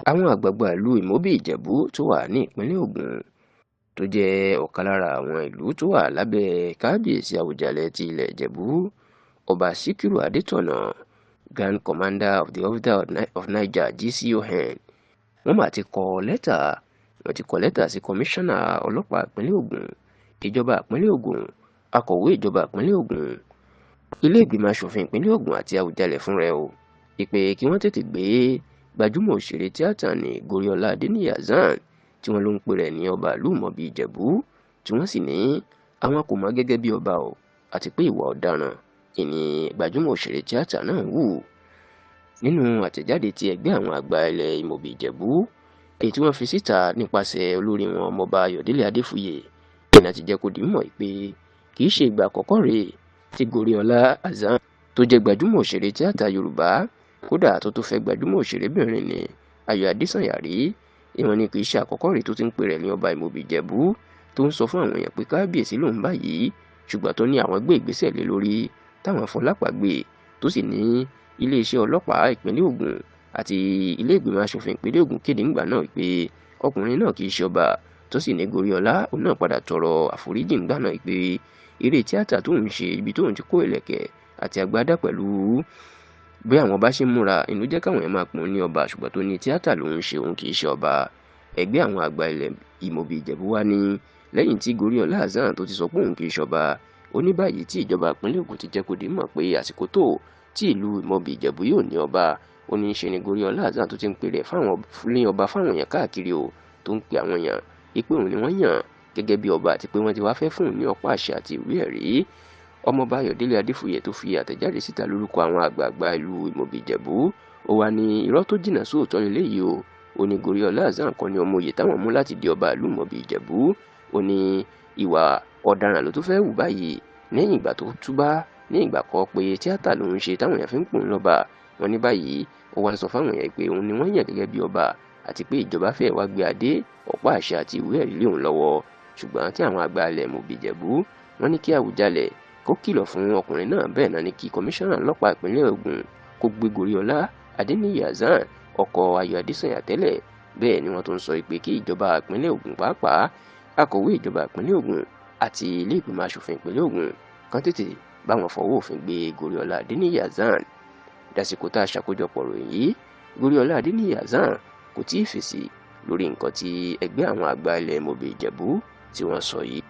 àwọn àgbààgbà ìlú Ìmọ̀bí-Ìjẹ̀bú tó wà ní ìpínlẹ̀ Ògùn tó jẹ́ ọ̀kan lára àwọn ìlú tó wà lábẹ́ kábíyèsí Àwùjalẹ̀ ti ilẹ̀ Ìjẹ̀bú, Ọba Síkírù Adétọ̀nà, Grand Commander of the Order of Niger GCON, wọ́n ti kọ lẹ́tà sí kọmíṣánná ọlọ́pàá ìpínlẹ̀ Ògùn, ìjọba ìpínlẹ̀ Ògùn, akọ̀wé ìjọba ìpínlẹ̀ Ògùn, ilé ìgbìmọ̀ aṣòfin ìpínlẹ̀ Ògùn àti Àwùjalẹ̀ fúnra ẹ̀ o, ìpè kí wọ́n tètè gbé gbajúmọ̀ òṣèré tíátà ní Goriola Adeniyi Hassan tí wọ́n ló ń pè rẹ̀ ní ọba ìlú Ìmọ̀bí-Ìjẹ̀bú, tí wọ́n sì ní àwọn kò mọ̀ gẹ́gẹ́ bí ọba o, àti pé ìwà ọ̀daràn ìní gbajúmọ̀ òṣèré tíátà náà wù. Nínú àtẹ̀jáde tí ẹgbẹ́ àwọn àgbà ilẹ̀ Ìmọ̀bí-Ìjẹ̀bú èyí tí wọ́n fi síta nípasẹ̀ olórí wọn ọmọọba Ayọ̀délé Adéfúyè, ìná ti jẹ́ kó di mímọ̀ pé kì í ṣe ìgbà àkọ́kọ́ rèé tí Goriola Hassan tó jẹ́ gbajúmọ̀ òṣèré tíátà Yorùbá, kódà tó fẹ́ gbajúmọ̀ òṣèrébìnrin ní Ayọ̀ Adésànyà rí, ìwọ̀n ni kì í ṣe àkọ́kọ́ rèé tó ti ń pè rẹ̀ ní ọba Ìmọ̀bí-Ìjẹ̀bú tó ń sọ fún àwọn èèyàn pé kábíyèsí lòun báyìí, ṣùgbọ́n tó ní àwọn gbé ìgbésẹ̀ lé lórí táwọn fọlápàá gbé, tó sì ní iléeṣẹ́ ọlọ́pàá ìpínlẹ̀ Ògùn àti ilé ìgbìmọ̀ aṣòfin ìpínlẹ̀ Ògùn kéde ńgbà náà pé ọkùnrin náà kì í ṣe ọba, tó sì ní Goriola òun náà padà tọrọ àforíjì ńgbà náà pé eré tíátà tóun ṣe ibi tóun ti kó ìlẹ̀kẹ̀ àti agbádá pẹ̀lú bí àwọn bá ṣe ń múra inú jẹ́ káwọn ẹ̀ máa pè ní ọba, ṣùgbọ́n tó ní tíátà lòun ṣe, òun kì í ṣe ọba. Ẹgbẹ́ àwọn àgbà ilẹ̀ Ìmọ̀bí-Ìjẹ̀bú wá ní lẹ́yìn tí Goriola Hassan tó ti sọ pé òun kì í ṣe ọba, ó ní báyìí tí ìjọba ìpínlẹ̀ Ògùn ti jẹ́ kó di mọ̀ pé àsìkò tó tí ìlú Ìmọ̀bí-Ìjẹ̀bú yóò ní ọba, ó ní ṣe ni Goriola Hassan tó ti ń pè rẹ̀ ní ọba fáwọn èèyàn káàkiri o, tó ń pe àwọn èèyàn pé òun ni wọ́n yàn gẹ́gẹ́ bí ọba àti pé wọ́n ti wá fẹ́ fún òun ní ọ̀pá àṣẹ àti ìwé ẹ̀rí. Ọmọọba Ayọ̀délé Adéfúyè tó fi àtẹ̀jáde síta lórúkọ àwọn àgbààgbà ìlú Ìmọ̀bí-Ìjẹ̀bú, ó wá ní irọ́ tó jìnnà sóòótọ́ lélẹ́yìí o, ó ní Goriola Hassan kan ní ọmọ òye táwọn mú láti di ọba ìlú Ìmọ̀bí-Ìjẹ̀bú, ó ní ìwà ọ̀daràn ló tó fẹ́ wù báyìí lẹ́yìn ìgbà tó túbá ní ìgbà kan pé tíátà lòun ṣe táwọn èèyàn fi ń pòun lọ́ba. Wọ́n ní báyìí ó wá ń sọ fáwọn èèyàn pé òun ni wọ́n yàn gẹ́gẹ́ bí ọba àti pé ìjọba fẹ́ wá gbé adé, ọ̀pá àṣẹ àti ìwé ẹ̀rí lé òun lọ́wọ́, ṣùgbọ́n tí àwọn àgbà ilẹ̀ Ìmọ̀bí-Ìjẹ̀bú wọ́n ní kí Àwùjalẹ̀ kó kìlọ̀ fún ọkùnrin náà, bẹ́ẹ̀ náà ni kí kọmíṣánná ọlọ́pàá ìpínlẹ̀ Ògùn kó gbé Goriola Adeniyi Hassan ọkọ Ayọ̀ Adésànyà tẹ́lẹ̀. Bẹ́ẹ̀ ni wọ́n tún sọ pé kí ìjọba ìpínlẹ̀ Ògùn pàápàá akọ̀wé ìjọba ìpínlẹ̀ Ògùn àti ilé ìgbìmọ̀ aṣòfin ìpínlẹ̀ Ògùn kan tètè bá wọn fọwọ́ òfin gbé Goriola Adeniyi Hassan. Dásìkò tá a ṣàkójọpọ̀ ròyìn yìí, Goriola Adeniyi Hassan kò tí ì fèsì lórí nǹkan tí ẹgbẹ́ àwọn àgbà ilẹ̀ Ìmọ̀bí-Ìjẹ̀bú tí wọ́n sọ yìí.